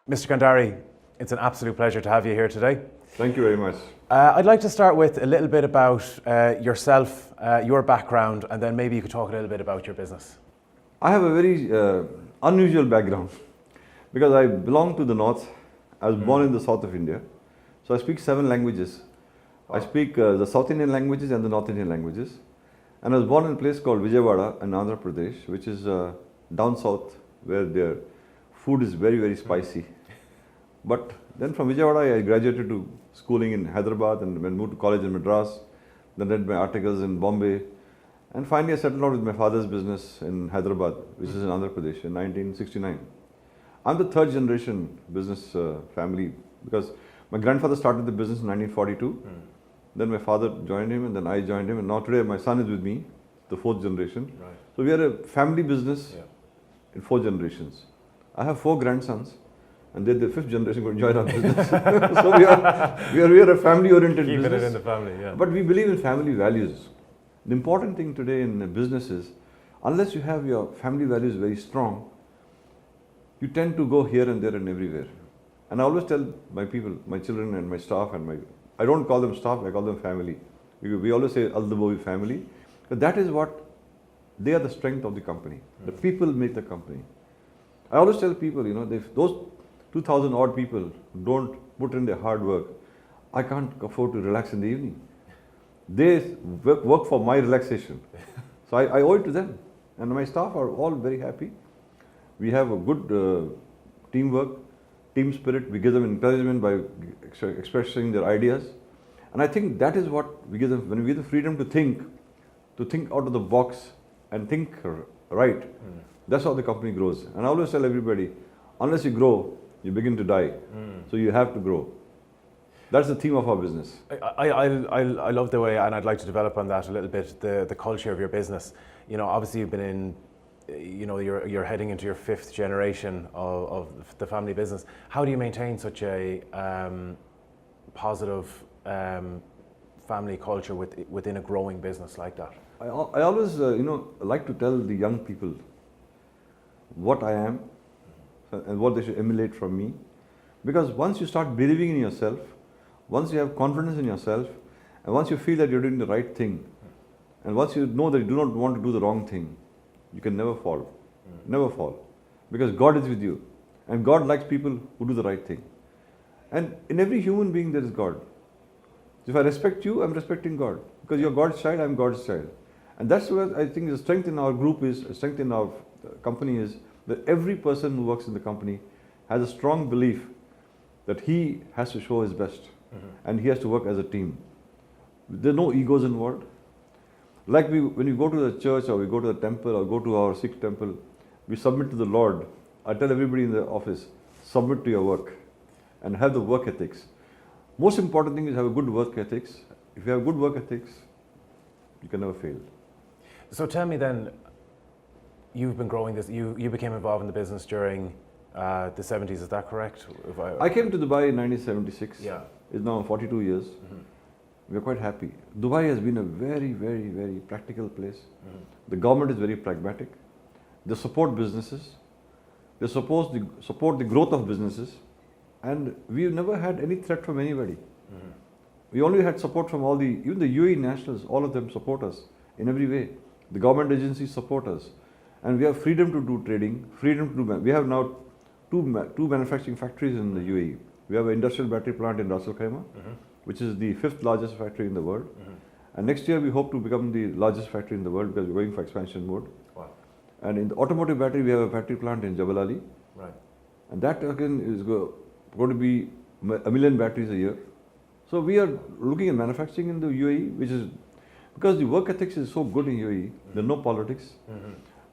Mr. Kandhari, it's an absolute pleasure to have you here today. Thank you very much. I'd like to start with a little bit about yourself, your background, and then maybe you could talk a little bit about your business. I have a very unusual background because I belong to the north. I was born in the south of India. So I speak 7 languages. I speak the South Indian languages and the North Indian languages. And I was born in a place called Vijayawada in Andhra Pradesh, which is down south, where their food is very, very spicy. But then from Vijayawada, I graduated to schooling in Hyderabad and then moved to college in Madras. Then read my articles in Bombay. And finally, I settled out with my father's business in Hyderabad, which is in Andhra Pradesh, in 1969. I'm the 3rd generation business family because my grandfather started the business in 1942. Then my father joined him, and then I joined him, and now today my son is with me, the 4th generation. Right. So we are a family business in 4 generations. I have 4 grandsons, and they're the 5th generation going to join our business. So we are a family-oriented business. Keeping it in the family, yeah. But we believe in family values. The important thing today in business is, unless you have your family values very strong, you tend to go here and there and everywhere. And I always tell my people, my children and my staff I don't call them staff, I call them family. We always say Dobowi family. But that is what, they are the strength of the company. The people make the company. I always tell people, if those 2,000 odd people don't put in their hard work, I can't afford to relax in the evening. They work for my relaxation. So I owe it to them. And my staff are all very happy. We have a good teamwork, team spirit. We give them encouragement by expressing their ideas. And I think that is what we give them. When we give the freedom to think out of the box and think right, that's how the company grows. And I always tell everybody, unless you grow, you begin to die. So you have to grow. That's the theme of our business. I love the way, and I'd like to develop on that a little bit, the culture of your business. Obviously you've been in, you're heading into your 5th generation of the family business. How do you maintain such a positive family culture within a growing business like that? I always, like to tell the young people what I am and what they should emulate from me. Because once you start believing in yourself, once you have confidence in yourself, and once you feel that you're doing the right thing, and once you know that you do not want to do the wrong thing, you can never fall. Never fall. Because God is with you. And God likes people who do the right thing. And in every human being there is God. If I respect you, I'm respecting God. Because you're God's child, I'm God's child. And that's where I think the strength in our group is, the strength in our company is, that every person who works in the company has a strong belief that he has to show his best. And he has to work as a team. There are no egos involved. Like when we go to the church or we go to the temple or go to our Sikh temple, we submit to the Lord. I tell everybody in the office, submit to your work and have the work ethics. Most important thing is have a good work ethics. If you have good work ethics, you can never fail. So tell me then, you've been growing this, you became involved in the business during the 70s, is that correct? I came to Dubai in 1976. Yeah. It's now 42 years. We are quite happy. Dubai has been a very, very, very practical place. The government is very pragmatic. They support businesses. They support the growth of businesses. And we've never had any threat from anybody. We only had support from even the UAE nationals, all of them support us in every way. The government agencies support us. And we have freedom to do trading, freedom to do, we have now two manufacturing factories in the UAE. We have an industrial battery plant in Ras Al Khaimah, which is the 5th largest factory in the world. And next year we hope to become the largest factory in the world because we're going for expansion mode. Wow. And in the automotive battery, we have a battery plant in Jabal Ali. Right. And that again is going to be 1 million batteries a year. So we are looking at manufacturing in the UAE, which is, because the work ethics is so good in UAE, there's no politics,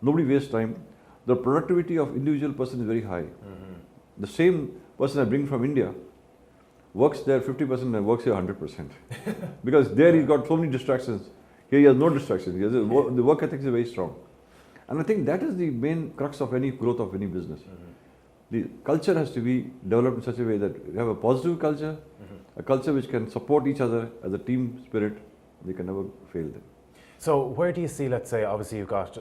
nobody wastes time. The productivity of individual person is very high. The same person I bring from India works there 50% and works here 100%. Because there he's got so many distractions. Here he has no distractions. The work ethics is very strong. And I think that is the main crux of any growth of any business. The culture has to be developed in such a way that we have a positive culture, a culture which can support each other as a team spirit. We can never fail them. So where do you see, let's say, obviously you've got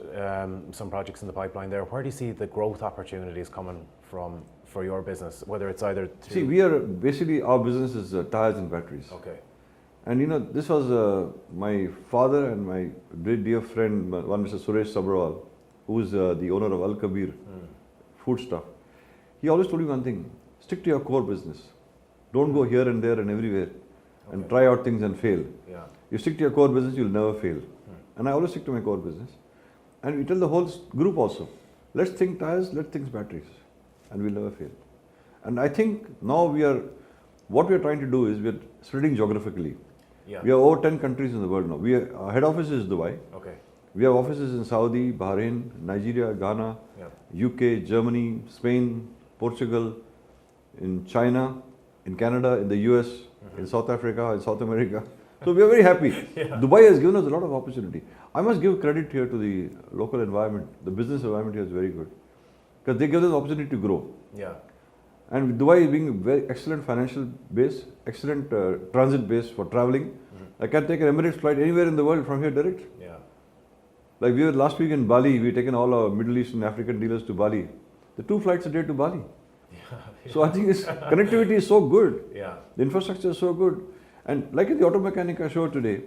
some projects in the pipeline there, where do you see the growth opportunities coming from for your business, whether it's either to... See, we are basically, our business is tires and batteries. Okay. And you know, this was my father and my very dear friend, one Mr. Suresh Sabrawal, who is the owner of Al Kabir food stuff. He always told me one thing: stick to your core business. Don't go here and there and everywhere and try out things and fail. Yeah. You stick to your core business, you'll never fail. And I always stick to my core business. And we tell the whole group also, let's think tires, let's think batteries, and we'll never fail. And I think now what we are trying to do is we are spreading geographically. Yeah. We have over 10 countries in the world now. Our head office is Dubai. Okay. We have offices in Saudi, Bahrain, Nigeria, Ghana, UK, Germany, Spain, Portugal, in China, in Canada, in the US, in South Africa, in South America. So we are very happy. Dubai has given us a lot of opportunity. I must give credit here to the local environment. The business environment here is very good, because they give us the opportunity to grow. Yeah. And Dubai being a very excellent financial base, excellent transit base for traveling. I can take an Emirates flight anywhere in the world from here direct. Yeah. Like we were last week in Bali, we taken all our Middle Eastern African dealers to Bali. The 2 flights a day to Bali. So I think this connectivity is so good. Yeah. The infrastructure is so good. And like in the Automechanika show today,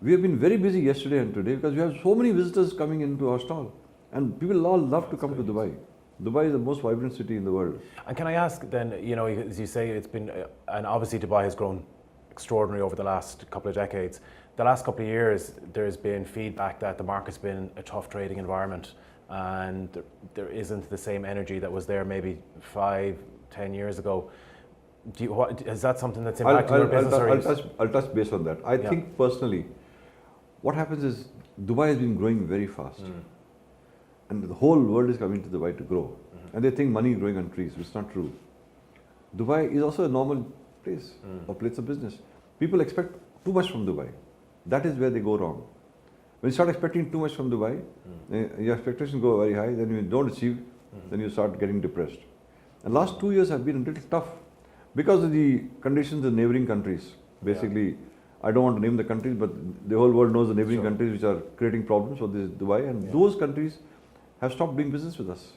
we have been very busy yesterday and today because we have so many visitors coming into our stall. And people all love to come to Dubai. Dubai is the most vibrant city in the world. And can I ask then, you know, as you say, it's been, and obviously Dubai has grown extraordinary over the last couple of decades. The last couple of years, there's been feedback that the market's been a tough trading environment, and there isn't the same energy that was there maybe 5-10 years ago. Is that something that's impacting your business? I'll touch base on that. I think personally, what happens is Dubai has been growing very fast. And the whole world is coming to Dubai to grow. And they think money is growing on trees, which is not true. Dubai is also a normal place, a place of business. People expect too much from Dubai. That is where they go wrong. When you start expecting too much from Dubai, your expectations go very high, then you don't achieve, then you start getting depressed. And last 2 years have been a little tough because of the conditions in neighboring countries. Basically, I don't want to name the countries, but the whole world knows the neighboring countries which are creating problems for this Dubai, and those countries have stopped doing business with us.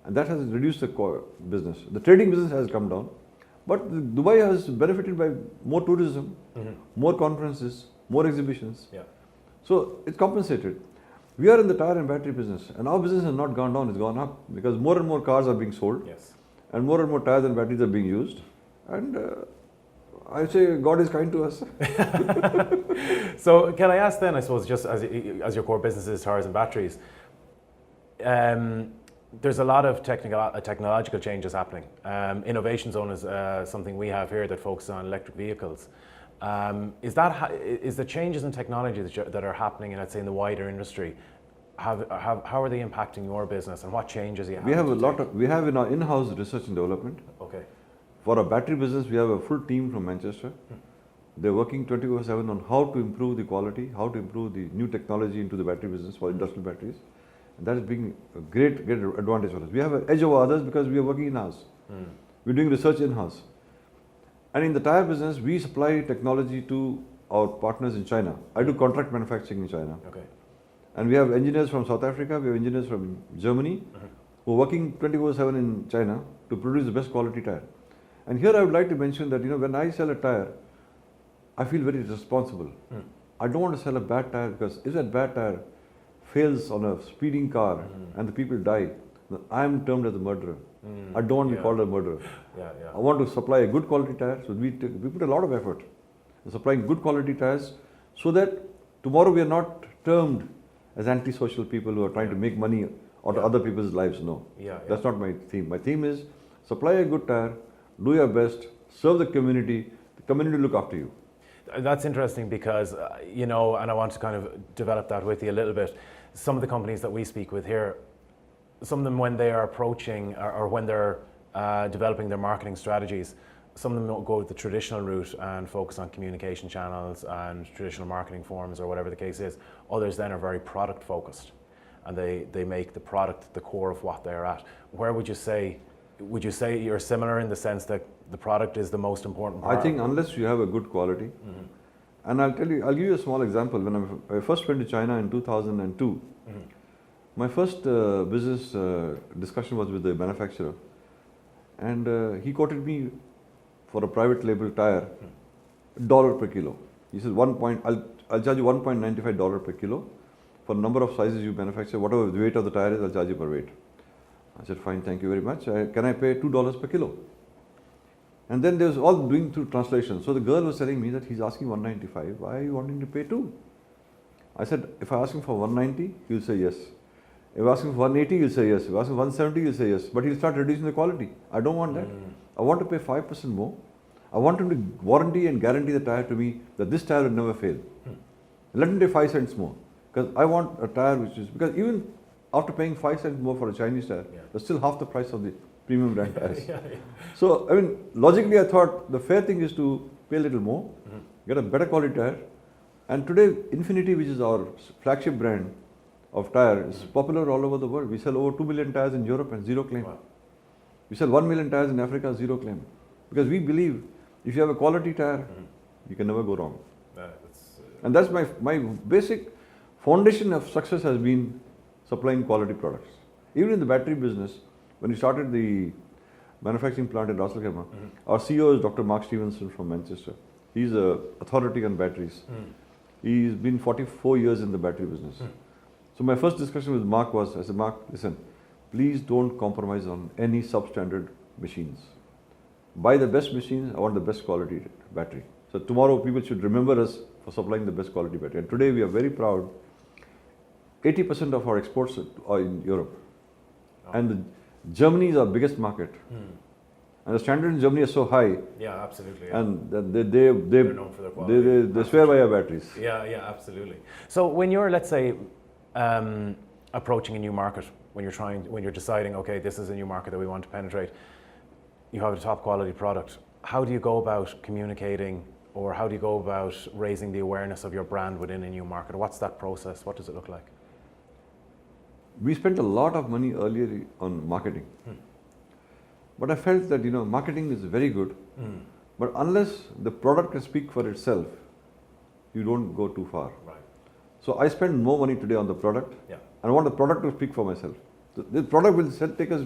And that has reduced the core business. The trading business has come down, but Dubai has benefited by more tourism, more conferences, more exhibitions. So it's compensated. We are in the tire and battery business, and our business has not gone down, it's gone up, because more and more cars are being sold, and more tires and batteries are being used. And I say God is kind to us. So can I ask then, I suppose, just as your core business is tires and batteries, there's a lot of technological changes happening. Innovation Zone is something we have here that focuses on electric vehicles. Is the changes in technology that are happening, let's say, in the wider industry, how are they impacting your business, and what changes are you having? We have in our in-house research and development. Okay. For our battery business, we have a full team from Manchester. They're working 24/7 on how to improve the quality, how to improve the new technology into the battery business for industrial batteries. And that is being a great advantage for us. We have an edge over others because we are working in-house. We're doing research in-house. And in the tire business, we supply technology to our partners in China. I do contract manufacturing in China. Okay. And we have engineers from South Africa, we have engineers from Germany, who are working 24/7 in China to produce the best quality tire. And here I would like to mention that, when I sell a tire, I feel very responsible. I don't want to sell a bad tire, because if that bad tire fails on a speeding car and the people die, then I am termed as a murderer. I don't want to be called a murderer. I want to supply a good quality tire, so we put a lot of effort in supplying good quality tires, so that tomorrow we are not termed as antisocial people who are trying to make money out of other people's lives. No, that's not my theme. My theme is supply a good tire, do your best, serve the community will look after you. That's interesting because, and I want to kind of develop that with you a little bit. Some of the companies that we speak with here, some of them, when they are approaching or when they're developing their marketing strategies, some of them don't go the traditional route and focus on communication channels and traditional marketing forms or whatever the case is. Others then are very product focused, and they make the product the core of what they're at. Where would you say you're similar in the sense that the product is the most important part? I think unless you have a good quality, and I'll give you a small example. When I first went to China in 2002, my first business discussion was with the manufacturer, And he quoted me for a private label tyre, $1 per kilo. He says I'll charge you $1.95 per kilo for number of sizes you manufacture. Whatever the weight of the tyre is, I'll charge you per weight. I said, fine, thank you very much. Can I pay $2 per kilo? And then there's all doing through translation. So the girl was telling me that he's asking $195. Why are you wanting to pay 2? I said, if I ask him for 190, he'll say yes. If I ask him for 180, he'll say yes. If I ask him 170, he'll say yes. But he'll start reducing the quality. I don't want that. I want to pay 5% more. I want him to warranty and guarantee the tyre to me that this tyre will never fail. Let him pay 5 cents more. Because I want a tyre which is, because even after paying 5 cents more for a Chinese tyre, that's still half the price of the premium brand tyres. So, I mean, logically I thought the fair thing is to pay a little more, get a better quality tyre. And today, Infinity, which is our flagship brand of tyre, is popular all over the world. We sell over 2 million tyres in Europe and zero claim. Wow. We sell 1 million tyres in Africa, zero claim. Because we believe if you have a quality tyre, you can never go wrong. And that's my basic foundation of success has been supplying quality products. Even in the battery business, when we started the manufacturing plant in Automechanika, our CEO is Dr. Mark Stevenson from Manchester. He's an authority on batteries. He's been 44 years in the battery business. So my first discussion with Mark was, I said, Mark, listen, please don't compromise on any substandard machines. Buy the best machines, I want the best quality battery. So tomorrow people should remember us for supplying the best quality battery. And today we are very proud, 80% of our exports are in Europe. And Germany is our biggest market. And the standard in Germany is so high. Yeah, absolutely. And they're known for their quality. They swear by our batteries. Yeah, absolutely. So when you're, let's say, approaching a new market, when you're deciding, okay, this is a new market that we want to penetrate, you have a top quality product. How do you go about communicating, or how do you go about raising the awareness of your brand within a new market? What's that process? What does it look like? We spent a lot of money earlier on marketing. But I felt that, marketing is very good. But unless the product can speak for itself, you don't go too far. Right. So I spend more money today on the product. And I want the product to speak for myself. The product will take us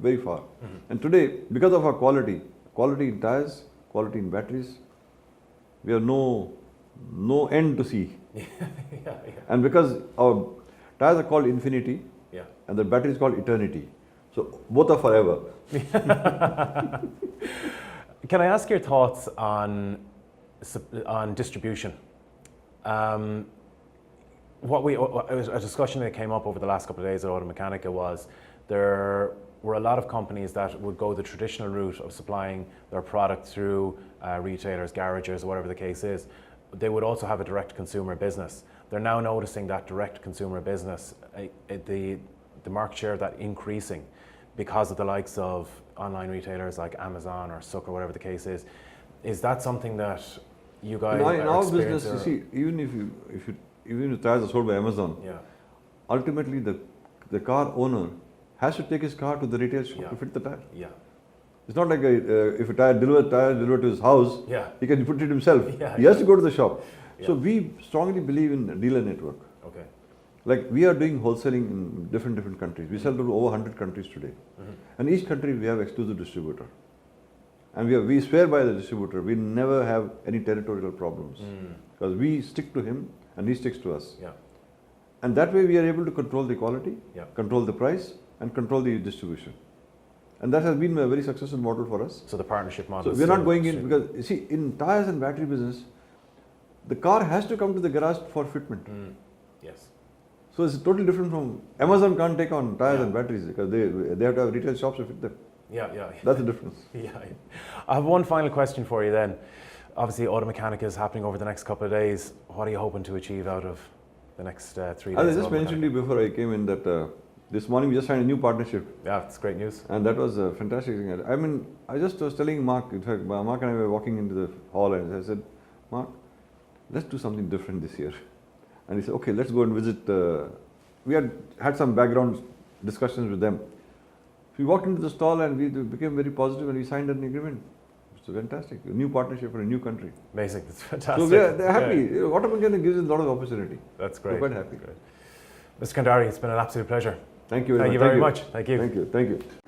very far. And today, because of our quality in tyres, quality in batteries, we have no end to see. And because our tyres are called Infinity, and the battery is called Eternity. So both are forever. Can I ask your thoughts on distribution? A discussion that came up over the last couple of days at Automechanika was there were a lot of companies that would go the traditional route of supplying their product through retailers, garages, whatever the case is. They would also have a direct consumer business. They're now noticing that direct consumer business, the market share of that increasing because of the likes of online retailers like Amazon or Suck or whatever the case is. Is that something that you guys in our business, you see, even if tyres are sold by Amazon, ultimately the car owner has to take his car to the retail shop to fit the tyre. It's not like if a tyre delivered to his house, he can put it himself. He has to go to the shop. So we strongly believe in a dealer network. Like we are doing wholesaling in different countries. We sell to over 100 countries today. And each country we have exclusive distributor. And we swear by the distributor. We never have any territorial problems. Because we stick to him and he sticks to us. And that way we are able to control the quality, control the price, and control the distribution. And that has been a very successful model for us. So the partnership model. So we're not going in because, you see, in tyres and battery business, the car has to come to the garage for fitment. So it's totally different from Amazon can't take on tyres and batteries because they have to have retail shops to fit them. That's the difference. I have one final question for you then. Obviously, Automechanika is happening over the next couple of days. What are you hoping to achieve out of the next 3 days? As I just mentioned to you before I came in that this morning we just signed a new partnership. It's great news. And that was a fantastic thing. I mean, I just was telling Mark, in fact, Mark and I were walking into the hall and I said, Mark, let's do something different this year. And he said, okay, let's go and visit. We had some background discussions with them. We walked into the stall and we became very positive and we signed an agreement. It's fantastic. A new partnership for a new country. Amazing. That's fantastic. So they're happy. Automechanika gives us a lot of opportunity. That's great. We're quite happy. Mr. Kandhari, it's been an absolute pleasure. Thank you very much. Thank you very much. Thank you. Thank you. Thank you.